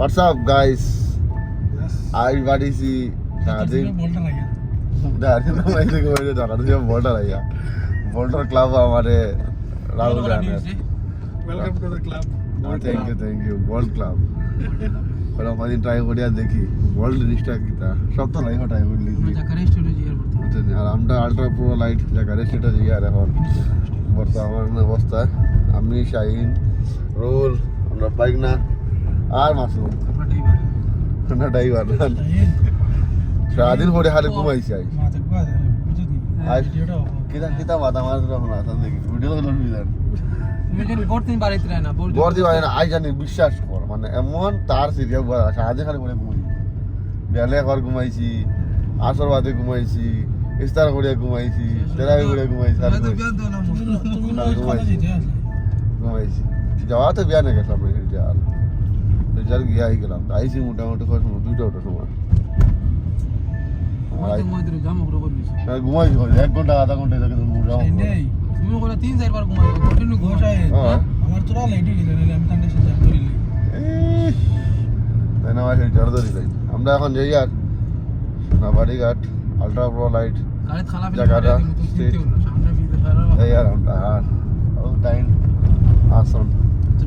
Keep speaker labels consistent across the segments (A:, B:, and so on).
A: What's up, guys? Everybody see Shadim. मैं को जाना तो जब बोल्डर आया बोल्डर क्लब हमारे राहुल जाने
B: welcome to the club
A: thank you bold club पर हमारी ट्राई करिया देखी बोल्ड रिस्टा किता सब तो लाइफ ट्राई कर ली
B: मजा करे स्टूडियो जियर
A: বুঝছেন আর আমরা আলট্রা প্রো লাইট জায়গায় সেটা দিয়ে আর এখন বর্তমান অবস্থায় আমি শাহিন রোল আমরা বাইক না আর মাসুম আমরা ড্রাইভার সারাদিন পরে হারে ঘুমাইছি আই কিতা কিতা মাথা মার রহনা আসান দেখি ভিডিও গুলো নিলেন গর্তি বাইরে না আই জানি বিশ্বাস কর মানে এমন তার সিরিয়াল সারাদিন খালি করে ঘুমাই বেলে ঘর ঘুমাইছি আসর বাদে ঘুমাইছি ইস্তার করে ঘুমাইছি তেরাই করে ঘুমাইছি আর ঘুমাইছি যাওয়া তো বিয়া না গেছিলাম রিজাল রিজাল গিয়ে আই গেলাম আইসি মোটামুটি কয় সময় 2টা ওটার সময় ঘুমাইছি 1 ঘন্টা আধা ঘন্টা থেকে তুমি
B: করে 3-4 বার ঘুমাই কন্টিনিউ ঘোষায় আমার তোরা লেট হয়ে গেল আমি কন্ডিশন চেক করিলে
A: তাই না ভাই জড় ধরি ভাই আমরা এখন যাই আর না বাড়িঘাট আলট্রা প্রো লাইট
B: গাড়ি খালা
A: জায়গাটা
B: সামনে ভিতরে সারা
A: এই আর আমরা আর ও টাইম আসন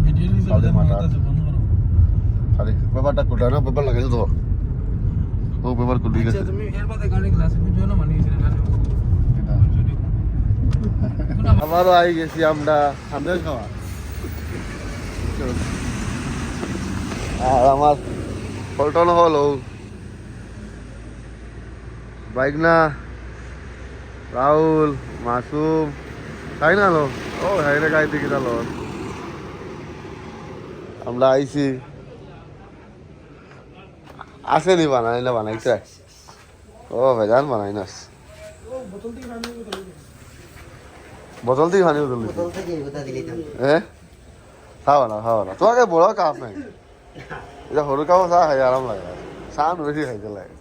B: ভিডিও রিলিজ
A: সাউদি মাটা
B: বন্ধ করো
A: আরে পেপারটা কোটা না পেপার লাগাইছো তো ও পেপার কোটি গেছে
B: আচ্ছা তুমি এর বাদে গাড়ি ক্লাসে বুঝো না মানে
A: আমারও আই গেছি আমরা সামনে খাওয়া আর আমার পল্টন হলো বাইক না রাহুল মাসুম তাই না লো ও হাইরে গাইতে কি তালো আমরা আইছি আসেনি বানাইলে বানাইছে ও ভেজান বানাই না বোতল থেকে পানি হ্যাঁ খাওয়া না তোমাকে বড় কাপ নাই এটা সরু কাপ চাহ খাই আরাম লাগে চাহ বেশি খাইতে লাগে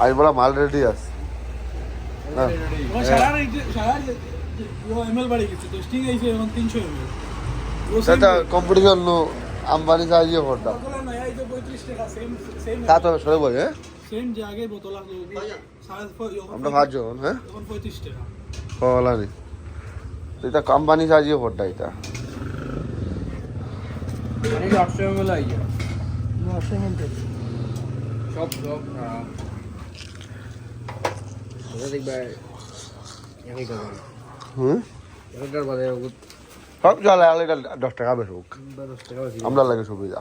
A: আজ বড় মাল রেডি আছে সেটা কম্পিটিশন আম্বানি সাহায্য করতাম তা তো সরে বই হ্যাঁ আমরা 5 জন হ্যাঁ কলানি এটা কোম্পানি সাহায্য করতা এটা সব চলে 10 টাকা বেশি আমরা লাগে সুবিধা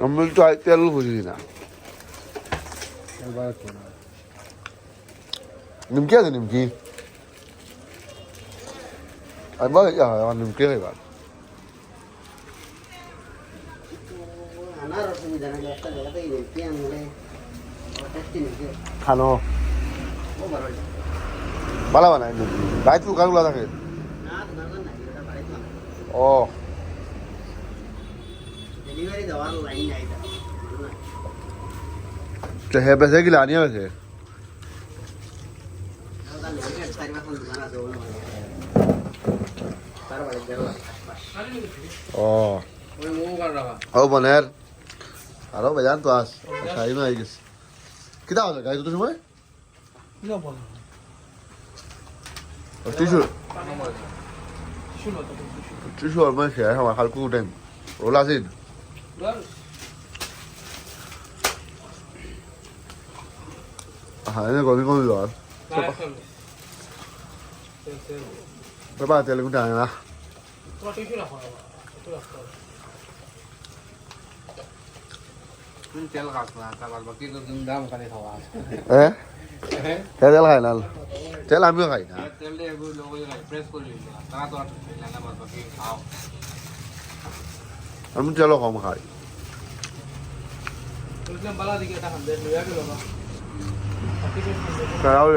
A: আমি তো তেল বুঝি না নিমকি আছে নিমকি একবার আমার নিমকি খাইবার খানো ভালো বানায় নিমকি বাইরে দোকানগুলো থাকে ও হে বেছে গিলা আনিয়া বেছে ও বনের আরো বেজান তো আস সাইমে আই গেছে কিটা হলো গাইছো তো সময় টিসু আর মানে শেয়ার আমার হালকু টাইম ওলা সিন হ্যাঁ কমি কমি লর বাবা তেল গুটা না
B: তেল কাটলা তারপর বাকি তো দাম খালি খাওয়া
A: হ্যাঁ তেল খাই না তেল আমিও খাই না
B: তেল দিয়ে এগুলো লোক প্রেস করে নিল তারা তো আর না বাকি খাও
A: আমি তেলও কম খাই
B: তুললাম বালা দিকে এটা হামদে লয়া গেল না
A: কারাও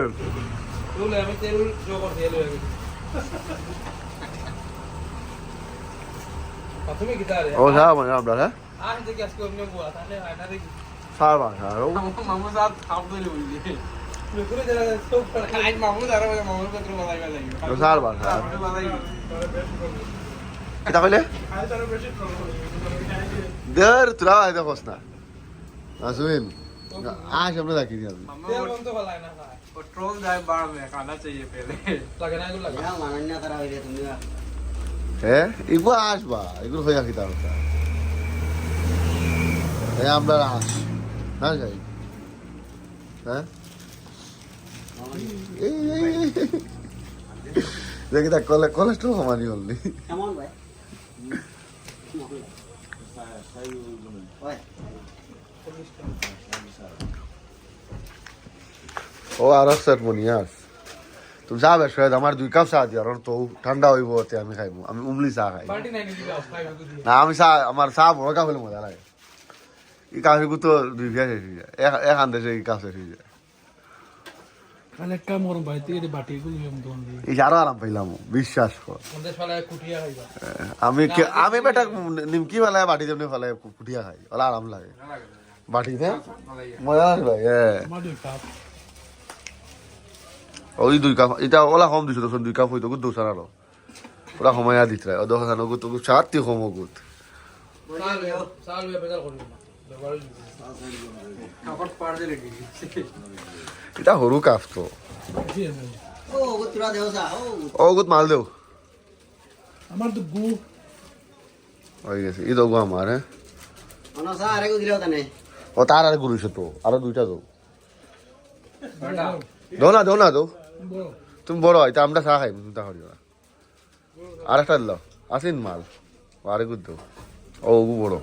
B: তুলে আমি তেল জোগর দিয়ে লয়া গেল তুমি কি তারে
A: ও সারা মানে আপনারা
B: আজ দেখি আজকে অন্য বলা তাহলে হয় না দেখি
A: সারা সারা
B: মামু সাহেব খাও দিলে বলি করে যারা সব আজ মামুদ আর মামুদ পত্র বাজাইবা যাইবে
A: তো স্যার বা স্যার কিতা কইলে
B: আজ তার বেশি
A: দের তোরা আইদা কস না আসুন আজ আমরা রাখি দিই
B: তেল বন্ধ ফলাই না पेट्रोल जाए बाढ़ में खाना चाहिए पहले लगना है लगा
C: या मानन्या करा होइले তুমি
A: হ্যাঁ এগুলো আসবা এগুলো হয়ে কি তার হ্যাঁ আমরা আস না যাই হ্যাঁ দেখি তা কোলেস্ট্রল কমানি হলনি
C: কেমন ভাই ওই
A: ও আর সেট মনিয়াস তুমি যাবে শায়দ আমার 2 কাপ চা দিও আর তো ঠান্ডা হইব তে আমি খাইবো আমি উমলি চা খাই
B: बाल्टी नहीं निकली आप खाई होगी
A: না আমি চা আমার চা বড় কাপ হলে মজা লাগে এই কাপে তো 2 গ্লাস এসে যায় এক আন্দে এই কাপ এসে যায়
B: खाने काम और भाई तेरे बाटी को हम दोन दी
A: এই আরো আরাম পাইলাম বিশ্বাস কর
B: अंदर वाला कुटिया खाईबा
A: আমি বেটা নিমকি ফেলায় বাটি যেমনি ফেলায় কুটিয়া খাই ওলা আরাম লাগে বাটিতে মজা লাগে হ্যাঁ
B: माडू काप
A: ওই 2 কাপ এটা ওলা কম দিছো তো 2 কাপ হইতো গুদ দোসার আলো ওরা সময় দিত রে ও দোসা নগু তো চারটি কম গুদ
B: साल में बेकार कर दूंगा दबाई कापड़ पाड़ दे लगी
A: এটা হরু কাপ তো
B: जी है
C: ও গুতুরা দেওসা
A: ও গুদ মাল দেও
B: हमार तो गु
A: হয়ে গেছে এই দগো আমার হ্যাঁ
C: অনসা আরে গু দিলো তানে
A: ও তার আর গুরুছ তো আরো 2টা দাও
B: बेटा
A: দাও না দাও
B: बोलो
A: তুমি বড় এটা আমরা চা খাই চিন্তা করিও না আর একটা দাও আসিন মাল আরে গুদ দাও ও গু বড়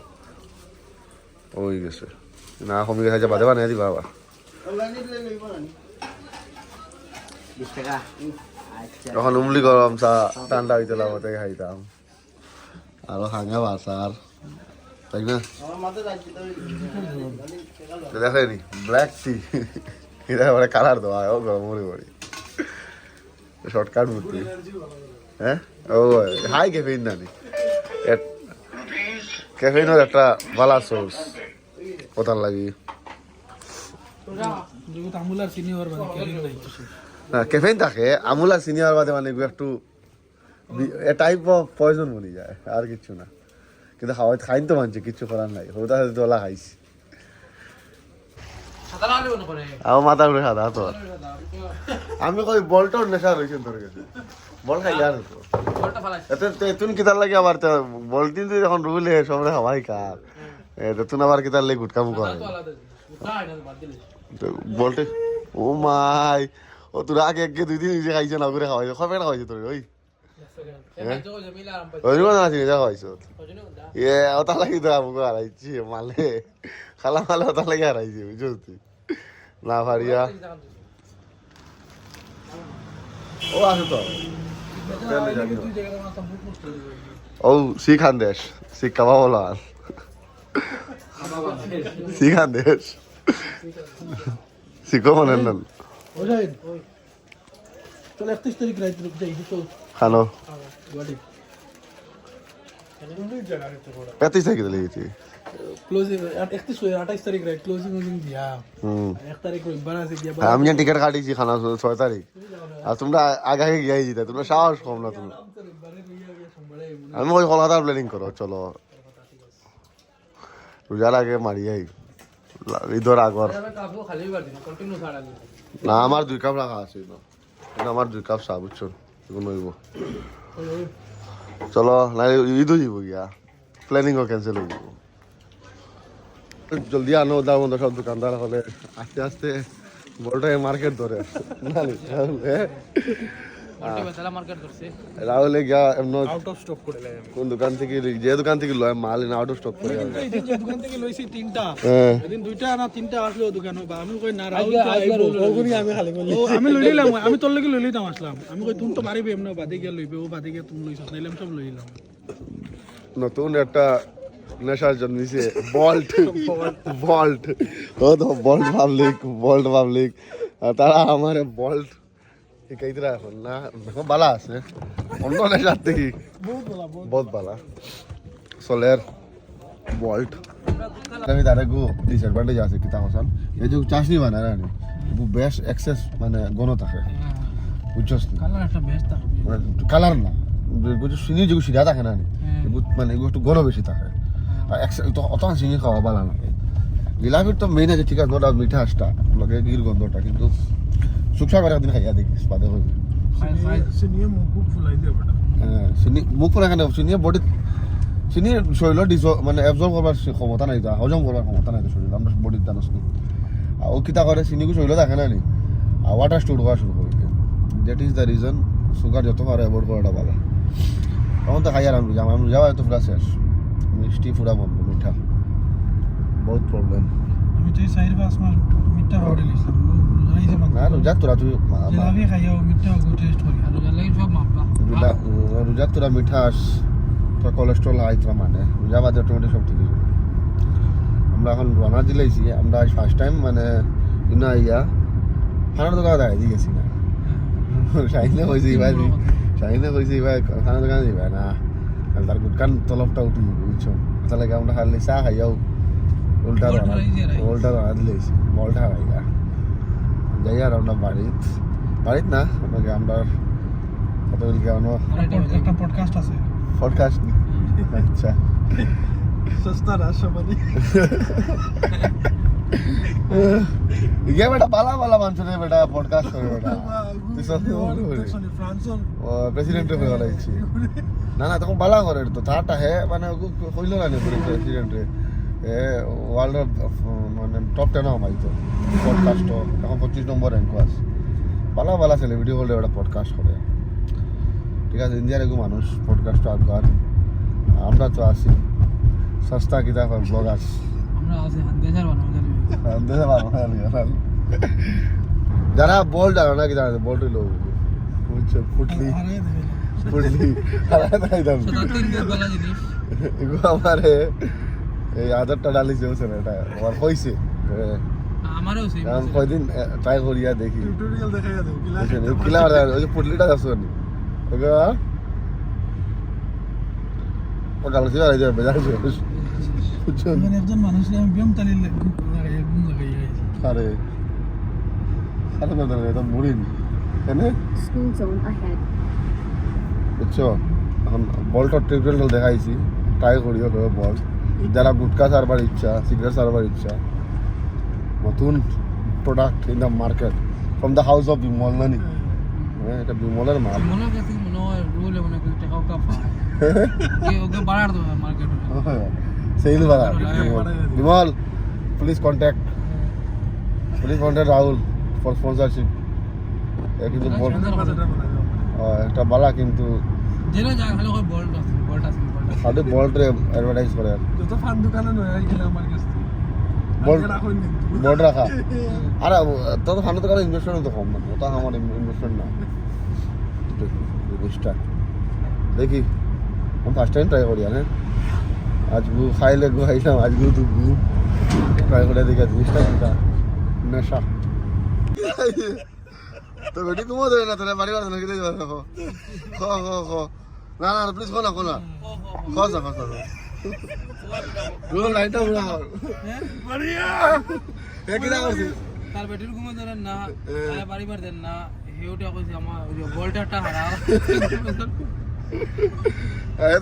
A: ওই গেছে না কমে গেছে বাদে বানিয়ে দিবা বাবা
C: 20 টাকা আচ্ছা
A: তখন উমলি গরম চা ঠান্ডা হইতে লাগতে খাইতাম আরো হাঙ্গা বাসার তাই না দেখেনি ব্ল্যাক টি এটা বলে কালার দেওয়া ও গরম মরে পড়ি শর্টকাট বুদ্ধি হ্যাঁ ও হাই ক্যাফেইন নানি ক্যাফেইনের একটা ভালো সোর্স কোথার লাগি
B: जो तामुलार सीनी और बंद के नहीं नहीं
A: না ক্যাফেইন থাকে আমুল আর সিনিয়র বাদে মানে একটু এ টাইপ অফ পয়জন বনি যায় আর কিছু না কিন্তু খাইন তো মানছে কিছু করার নাই ওটা হয়তো ওলা খাইছি
B: সাতারা আলে বনে করে
A: আমার মাথা ঘুরে সাদা তো আমি কই বলটাও নেশা রয়েছে তোর কাছে বল খাই আর তো
B: বলটা ফালাই
A: এতে তুই কিতার লাগে আবার বল দিন তুই যখন রুলে সবরে হওয়াই কার তুই আবার কিতার লাগে গুটকামু করে
B: তো আলাদা উঠা না বাদ দিলে
A: বলতে ও মাই ও তোর আগে এক 2 দিন নিজে খাইছে না করে খাওয়াইছে কবে খাওয়াইছে তোর ওই
B: जो जमीला आराम पर
A: ওই না আছে যা খাওয়াইছো
B: ओजने होता
A: ওটা লাগি তো আমাকে হারাইছি মালে খালা মালে ওটা লাগি হারাইছি বুঝছো তুই না ভারিয়া ও আছে তো
B: तू जगह ना संभव मुश्किल
A: ও শিখান দেশ শিক্ষা বলা শিখান দেশ শিখো মনে নেন
B: हो जाए चल 31 तारीख रात रुक जाइए तो
A: খানো
B: गाड़ी नहीं जगह है थोड़ा
A: 35 থেকে লেগেছি
B: क्लोजिंग 31 हुए 28 तारीख रात क्लोजिंग क्लोजिंग दिया
A: হুম
B: 1 तारीख को बड़ा से किया
A: আমি যে টিকিট কাটিছি খানা 6 তারিখ আর তোমরা আগে আগে গিয়ে যেতে তোমরা সাহস কম না তোমরা
B: बारे भैया ये संभले
A: আমি ওই কলকাতার প্ল্যানিং করো চলো রোজার আগে মারি যাই ঈদের আগর
B: मैं काफी खाली कर दूंगा कंटिन्यू साड़ा
A: না আমার 2 কাপ রাখা আছে না আমার 2 কাপ চা বুঝছো কোনো হইব চলো না ঈদ হইব গিয়া প্ল্যানিংও ক্যান্সেল হইব জলদি আনো দাও বন্ধ সব দোকানদার হলে আস্তে আস্তে বড়টা মার্কেট ধরে না
B: मल्टी मसाला मार्केट कर से
A: রাহুলে গিয়া এমন
B: आउट ऑफ स्टॉक করে লাগে
A: কোন দোকান থেকে যে দোকান থেকে লয় মাল না আউট অফ স্টক করে
B: এই যে দোকান থেকে লইছি তিনটা
A: হ্যাঁ
B: এদিন দুইটা না তিনটা আসলো দোকান বা আমি কই না রাহুল ওগুনি আমি খালি বলি আমি লই নিলাম আমি তোর লাগি লই লইতাম আসলাম আমি কই তুমি তো মারিবে এমন বাদে গিয়া লইবে ও বাদে গিয়া তুমি লইছস নাইলাম সব লই নিলাম
A: নতুন একটা নেশার জন্মিছে বল্ট বল্ট ও তো বল্ট পাবলিক তারা আমার বল্ট শিকাইতরা এখন না বালা আছে অন্য নেশার থেকে বহুত বালা সোলের বল্ট আমি তারা গো ডিসঅ্যাডভান্টেজ আছে কিতা হসান এই যে চাশনি বানায় না বেশ এক্সেস মানে গণ থাকে বুঝছস না
B: কালার একটা বেস্ট থাকবে
A: কালার না বুঝছো চিনি যেগুলো সিধা থাকে না মানে এগুলো একটু গণ বেশি থাকে আর অত চিনি খাওয়া ভালো লাগে জিলাপির তো মেইন আছে ঠিক আছে ওটা মিঠা আসটা লগে গির গন্ধটা কিন্তু শুকসা করে একদিন খাইয়া দেখিস বাদে হইবে
B: চিনিয়ে মুখ ফুলাই দিয়ে বেটা
A: হ্যাঁ চিনি মুখ পরে কেন চিনিয়ে বডি চিনি শরীরের মানে এবজর্ব করবার ক্ষমতা নাই হজম করবার ক্ষমতা নাই শরীর আমরা বডির দানস আর ও কিতা করে চিনিকে শরীরে দেখে না নি আর ওয়াটার স্টোর করা শুরু করে that is the reason sugar যত পারে অ্যাভয়েড করাটা ভালো তখন তো খাই আর আমি যাওয়া তো পুরা শেষ মিষ্টি পুরা বন্ধ মিঠা বহুত প্রবলেম
B: আমি তো এই 4-5 মাস মিঠা খাওয়া দিলাম এই যে
A: না রোজাক তোরা তুই
B: জিলাপি খাইও মিঠা গো টেস্ট করি আর রোজা লাগি সব মাপবা
A: রোজাক তোরা মিঠাস তোর কোলেস্ট্রল হাই তোরা মানে রোজা বাদে অটোমেটিক সব ঠিক আছে আমরা এখন রানা দিলাইছি আমরা আজ ফার্স্ট টাইম মানে ইনা ইয়া খানার দোকানে দাঁড়িয়ে দিয়ে গেছি না শাহিনে কইছি ভাই খানার দোকানে দিবা না তার গুটকান তলবটা উঠি বুঝছো তাহলে আমরা খালি চা খাইয়াও উল্টা রানা দিলাইছি বলটা খাইয়া যাই আর আমরা বাড়িত না আমাকে আমরা কত
B: একটা পডকাস্ট আছে
A: পডকাস্ট আচ্ছা
B: সস্তা রাশামানি
A: ইয়ে বেটা বালা মানুষ রে বেটা পডকাস্ট করে বেটা তুই সব
B: ফ্রান্সন
A: প্রেসিডেন্টের হয়ে গেলাইছি না তখন বালা করে তো তারটা হে মানে কইল না নি প্রেসিডেন্টে এ ওয়ার্ল্ড মানে টপ 10 নাম আইতো পডকাস্ট এখন 25 নম্বর র্যাঙ্ক আছে বালা সেলিব্রিটি বলে ওটা পডকাস্ট করে ঠিক আছে ইন্ডিয়ার এগো মানুষ পডকাস্ট আদগার আমরা তো আছি সস্তা কিতা ব্লগার
B: আমরা আছে দেশের বানাবো
A: যারা বল জানো না কি জানো বলটি লোক বুঝছো ফুটলি হারাই দাম এগুলো আমার এই আদরটা ডালিছে বুঝছো না এটা আমার হয়েছে
B: আমারও সেই
A: আমি কয়দিন ট্রাই করিয়া দেখি
B: টিউটোরিয়াল দেখাইয়া দাও
A: কিলা ওই যে পুটলিটা যাচ্ছ নি ওকে ও ডালছি আর এই যে বেজার বুঝছো
B: মানে একজন মানুষের আমি ব্যায়াম তালি
A: আরে না এটা মুড়িন এনে
D: School zone ahead.
A: বুঝছো এখন বলটা টিউটোরিয়াল দেখাইছি ট্রাই করিও কেউ বল যারা গুটকা সারবার ইচ্ছা সিগারেট সারবার ইচ্ছা নতুন product in the market from the house of Bimal নানি হ্যাঁ এটা বিমলের মাল
B: মনে কাছে মনে হয় রুল মনে করে টাকা কাপা ওকে বাড়ার দাও মার্কেটে
A: সেল বাড়া Bimal please contact Rahul for sponsorship কিন্তু বল একটা বালা কিন্তু
B: যেন যা খালি কই বলটা
A: সাথে বলটে অ্যাডভার্টাইজ করে
B: যত ফান দোকানে নয় গেলে আমার কাছে
A: বল রাখা আরে তত ফান্ড দোকানে ইনভেস্টমেন্ট তো কম না ওটা আমার ইনভেস্টমেন্ট না জিনিসটা দেখি আমি ফার্স্ট টাইম ট্রাই করি হ্যাঁ আজগু খাইলে খাইলাম আজগু তো ট্রাই করে দেখি জিনিসটা কিটা নেশা তো বেটি ঘুমো দেবে না তোরা বাড়ি বাড়ি নাকি দেখো না প্লিজ খোলা খসা লাইটটা পুরা বড়িয়া কিনা করছিস
B: তার বেটির ঘুমো ধরেন না বাড়ি বার দেন না হেউটা কইছে আমার বলটা হারা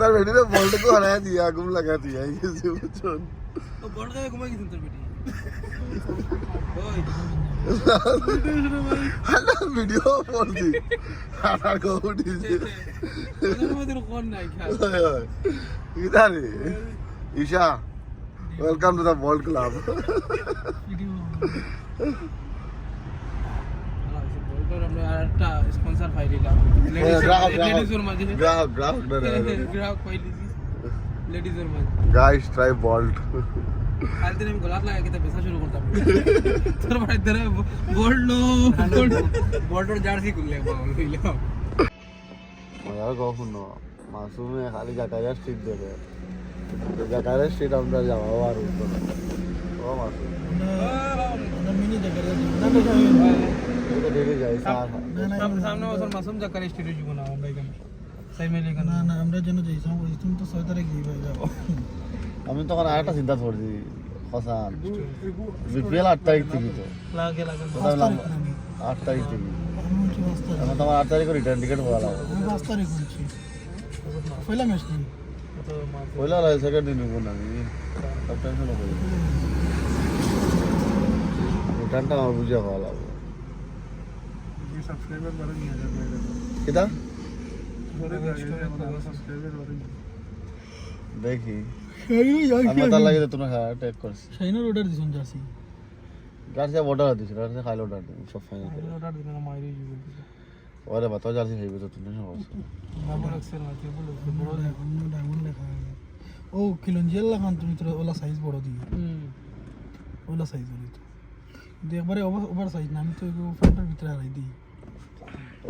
A: তার বেটিরে বলটাকে হারাই দিয়া ঘুম লাগা দিয়া গেছে বুঝছন
B: ও বল গায়ে ঘুমাই গেছেন তোর বেটি
A: হ্যালো ভিডিও করছি আর কোটি
B: আমাদের কোন নাই খেয়াল
A: ইদারে ঈশা welcome to the bold club
B: video আমরা আরেকটা স্পন্সর পাই দিলাম গ্রাহক পাই দিছি লেডিজের মাঝে
A: গাইস ট্রাই বল্ড
B: কাল দিন আমি গলাত লাগা কিতা বেচা শুরু করতাম তোর বাড়ি ধরে বল্ডর জার্সি খুললে লইলাম
A: আর কখন মাসুমে খালি জাকারিয়া স্ট্রিট দেবে জাকারিয়া স্ট্রিট আমরা যাওয়া আর উঠবো না ও মাসুম
B: মিনি জাকারিয়া
A: ডেলি যাই
B: সামনে বছর মাসুম জাকারিয়া স্ট্রিটে যাব না আমরা এখানে সাইমেল এখানে না আমরা যেন যাই তুমি তো 6 তারিখ গিয়ে যাব
A: আমি তখন আরেকটা চিন্তা করছি ফসান বিপিএল 8 তারিখ থেকে তো
B: লাগে লাগে
A: কোথায় নাম 8 তারিখ থেকে এখন তোমার 8 তারিখে রিটার্ন টিকিট পাওয়া লাগবে
B: আমি 5 তারিখ বলছি পয়লা ম্যাচ নেই
A: পয়লা লাগে সেকেন্ড দিন কোন আমি সব টেনশন করি রিটার্নটা আমার বুঝে পাওয়া লাগবে
B: সাবস্ক্রাইবার বাড়ে নিয়ে যাবে
A: কিটা
B: সাবস্ক্রাইবার বাড়ে
A: দেখি আমি তার লাগে তুমি হ্যাঁ ট্যাগ করছি
B: শাইনার অর্ডার দিছুন জাসি
A: গার্সিয়া অর্ডার দিছি গার্সিয়া খাইল অর্ডার দিছি সব ফাইনাল
B: অর্ডার দিলে না মাইরে যাবে
A: ওরে বাতা জার্সি খাইবে তো তুমি না বলছো
B: ডাবল এক্সেল না ট্রিপল এক্সেল বড় ডায়মন্ড লেখা ও কিলঞ্জিয়াল লাগান তুমি তোর ওলা সাইজ বড় দিও ওলা সাইজ বড় তো একবারে ওভার সাইজ না আমি তো ফ্রন্টের ভিতরে হারাই দিই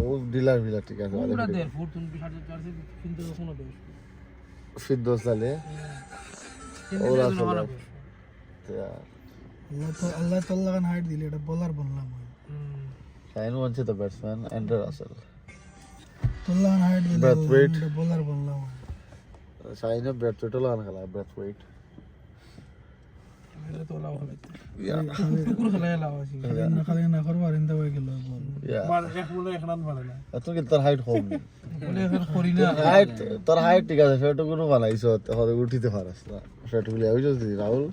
A: ও ডিলার ঠিক আছে
B: ওটা দেড় ফুট তুমি 4.5 কিন্তু কোনো দেশ
A: ফিট দোস লালে ওরা
B: আল্লাহ তাআলা গান হাইট দিলে এটা বোলার বললাম
A: shine once the batsman Andre Russell
B: তাআলা গান হাইট দিলে
A: Breath weight.
B: এটা বোলার বললাম
A: শাইন ব্যাট ওয়েট লাগান খেলা ব্রেথ ওয়েট
B: এটা তো লাভ হবে পুরো খেলা লাভ আছে না খালি না করব আর ইন্দা হয়ে গেল বল এক বলে এক রান মারে না
A: এত কি তোর হাইট কম
B: বলে এখন করি না
A: হাইট তোর হাইট ঠিক আছে সেটা কোনো বানাইছো হরে উঠিতে পারছ না সেটা বলে আমি যদি রাহুল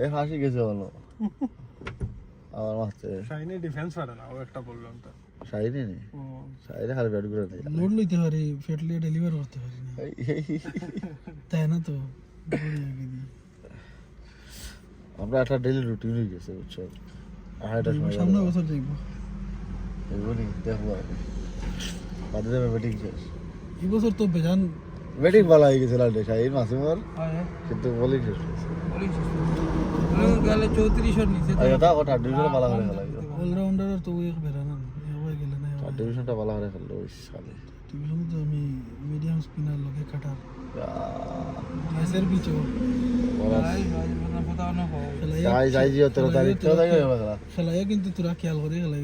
A: এ হাসি গেছে বলো আমার মাঝে
B: শাইনে ডিফেন্স পারে না ও একটা বললাম তো
A: শাইনে নেই শাইনে খালি ব্যাট করে দেয়
B: লোড লইতে পারি ফেটলি ডেলিভার করতে পারি না তাই না তো
A: আমরা একটা ডেইলি রুটিন হয়ে গেছে বুঝছো হাইটার সময়
B: সামনে বছর দেখবো
A: এগুলি দেখবো বাদে যাবে ব্যাটিং শেষ
B: এই বছর তো বেজান
A: ব্যাটিং ভালো হয়ে গেছে লালটে শাহিন মাসুমর কিন্তু বোলিং শেষ হয়েছে
B: গেলে 34 রান নিচে
A: আর এটা কথা ডিভিশন ভালো করে খেলা
B: অলরাউন্ডার তো ওই বেরানা এবার গেলে না
A: আর ডিভিশনটা ভালো করে খেললো ওই সালে
B: ডিভিশন তো আমি মিডিয়াম স্পিনার লগে কাটার এসের পিছো
A: যাই জিও 13 তারিখ খেলা
B: খেলায় কিন্তু তোরা খেয়াল করে খেলাই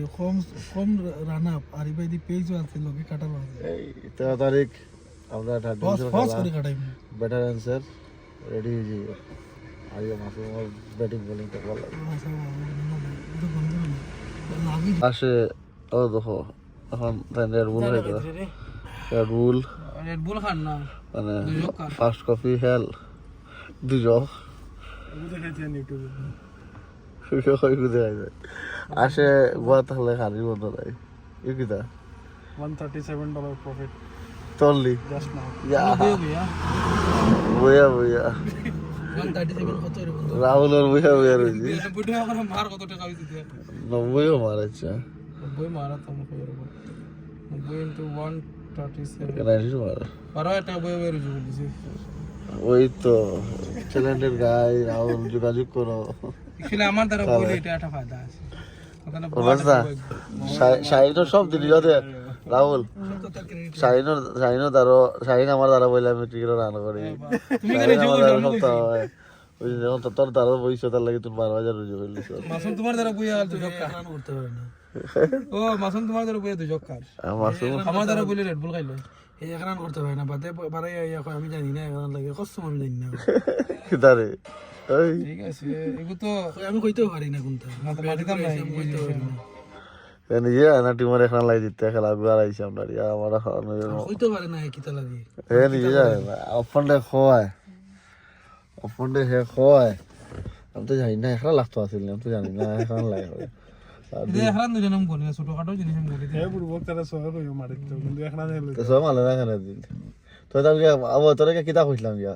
B: কম রান আপ আর ইবাই দি পেজ আছে লগে কাটার আছে
A: এই 13 তারিখ আমরা একটা ডিভিশন
B: ফাস্ট করে
A: খেলা
B: কাটাইম
A: বেটার অ্যান্সার রেডি হয়ে যাবে আইও মাসুমর ব্যাটিং বোলিং তো ভালো আসে ও দেখো এখন রেড বুল হয়ে গেল রেড বুল
B: খান না
A: মানে ফার্স্ট কপি হেল দুজো আসে গোয়া তাহলে হারি বন্ধ নাই এই কিতা
B: $137 profit
A: চললি
B: just now
A: বইয়া বইয়া
B: 137 কত রে বন্ধু
A: রাহুল আর বইয়া বইয়া রয়েছে
B: এটা বুঝে আমার মার কত টাকা হইছে
A: 90ও মারাচ্ছে
B: 90 মারা তো আমাকে 90 into 137
A: কেন আসিস মারা
B: বারো একটা বই বই রুজু বলিছে
A: ওই তো ট্যালেন্টেড গাই রাহুল যোগাযোগ করো
B: আসলে আমার দ্বারা বইলে এটা একটা ফায়দা আছে
A: অবস্থা শাহিনের সব দিলি যাতে রাহুল শাহিন আমার দ্বারা বললে আমি ক্রিকেট রান করি ওই যখন তোর দ্বারা বইছো তার লাগে তুমি 12,000 রুজু করলিস
B: মাসুম তোমার দ্বারা বইয়া তো জক্কা রান করতে পারে না ও মাসুম তোমার দ্বারা বইয়া তো জক্কা
A: মাসুম
B: আমার দ্বারা বইলে রেড বুল খাইলো এই এক রান করতে পারে না বাদে বারে আমি জানি না এক রান লাগে কষ্ট আমি জানি না
A: কিদারে ওই
B: ঠিক আছে এগু তো আমি কইতেও পারি না কোনটা মাটিতাম নাই কইতেও পারি না
A: নিজে না টিমের এখন লাই দিতে খেলা গুয়ার আইছে আমরা আমার
B: কইতেও পারে না কিতা লাগে
A: এ নিজে জানে না অফন্ডে খোয়ায় অফন্ডে হে খোয়ায় আমি তো জানি না এখন লাগতো আসিল আমি তো জানি না এখন লাগে
B: এখন দুজন নাম কোনে ছোট খাটো জিনিস আমি বলি হে বুড়ো বক্তারা সহ কইও মারিত কিন্তু এখন হেলে
A: তো সব মালে না কেন দিন তো তাহলে আবো তোরে কিতা কইছিলাম গিয়া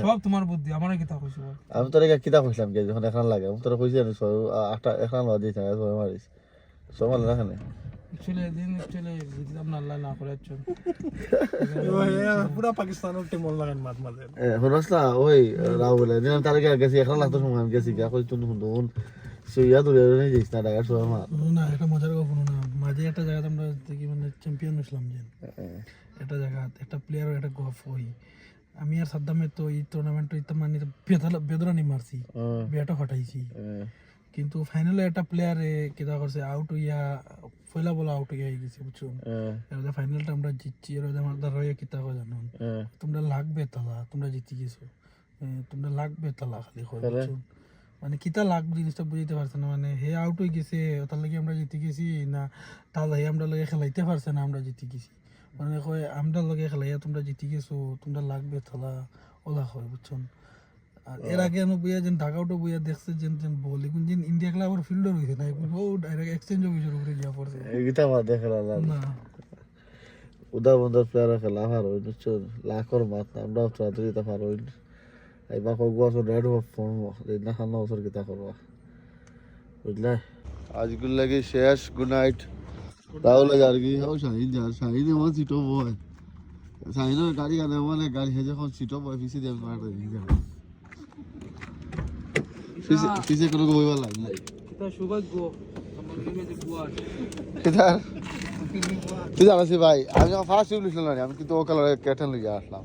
B: সব তোমার বুদ্ধি আমারে কিতা কইছো
A: আমি তোরে কিতা কইছিলাম গিয়া যখন এখন লাগে আমি তোরে কইছি আমি সব আটটা এখন বাদ দিতে সব মারিস সব মালে না কেন
B: চলে দিন চলে জিতলাম না আল্লাহ না করে চল পুরা পাকিস্তানের টিম ওর লাগান মাত মারে
A: হনস না ওই রাহুল দিন তার গেছি এখন লাগতো সময় আমি গেছি গিয়া কই তুই হুন সুইয়া তুলে নিয়ে যাইস না ঢাকার সব মার
B: না এটা মজার কথা না মাঝে একটা জায়গাতে আমরা দেখি মানে চ্যাম্পিয়ন হইছিলাম যে একটা জায়গা একটা প্লেয়ার একটা গফ হই আমি আর সাদ্দামে তো এই টুর্নামেন্ট ইতে মানে বেদরানি মারছি ব্যাটও ফাটাইছি কিন্তু ফাইনালে একটা প্লেয়ারে কিতা করছে আউট হইয়া পয়লা বলা আউট হইয়া গেছে বুঝছো এর ফাইনালটা আমরা জিতছি এর আমার দ্বারা কিতা কো জানো তোমরা লাগবে তালা তোমরা জিতে গেছো তোমরা লাগবে তালা খালি হয়
A: তাহলে?
B: বুঝছো? মানে কিতা লাগবে জিনিসটা বুঝাইতে পারছে না, মানে হে আউট হয়ে গেছে তার লাগে আমরা জিতে গেছি না, তার লাগে আমরা লগে খেলাইতে পারছে না আমরা জিতে গেছি, মানে কয় আমরা লগে খেলাইয়া তোমরা জিতে গেছো তোমরা লাগবে তালা ওলা হয় বুঝছো। আর এর আগে আমি বইয়া যেন ঢাকা আউটও বইয়া দেখছে যেন যেন বল এখন যেন ইন্ডিয়া ক্লাব আর ফিল্ডার হয়েছে না, এখন ও ডাইরেক্ট এক্সচেঞ্জ অফিসের উপরে গিয়া পড়ছে
A: এইটা বাদে খেলা
B: না।
A: উদা বন্ধার প্লেয়ার খেলা পারো বুঝছো, লাখর মাত আমরাও তো দিতে পারো। এইবার কয়েক বছর রেড ফর্ম না খান বছর কিতা করবা বুঝলে। আজগুল লাগে শেষ, গুড নাইট। তাহলে আর কি ও শাহিন যা শাহিন এমন সিটো বয় শাহিনের গাড়ি গানে মানে গাড়ি হেজে যখন সিটো বয় পিছিয়ে দিয়ে মারতে দিয়ে যাবে পিছিয়ে কোনো বইবার লাইন নাই
B: কিতা সৌভাগ্য আমার টিমে যে বুয়া
A: কিতা তুই জানাসি ভাই, আমি যখন ফার্স্ট টিম লিখলাম না আমি কিন্তু ও কালারের ক্যাটেন লিখে আসলাম,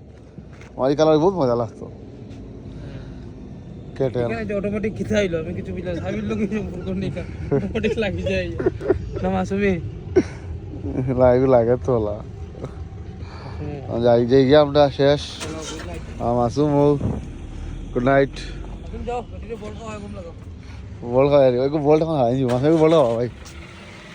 A: আমার এই কালার বহুত মজা লাগতো ক্যাটেন।
B: এখানে যে অটোমেটিক কিতা হইলো আমি কিছু বুঝলাম সাবির লোক সম্পর্ক নেই অটোমেটিক লাগি যায় না মাসুমি
A: লাগে তোলা যাই যাই গিয়ে আমরা শেষ। Masum good night.
B: তুমি যাও বল খাওয়া কম লাগা
A: বল খাওয়া বলটা খাওয়া মাসুম বলো ভাই।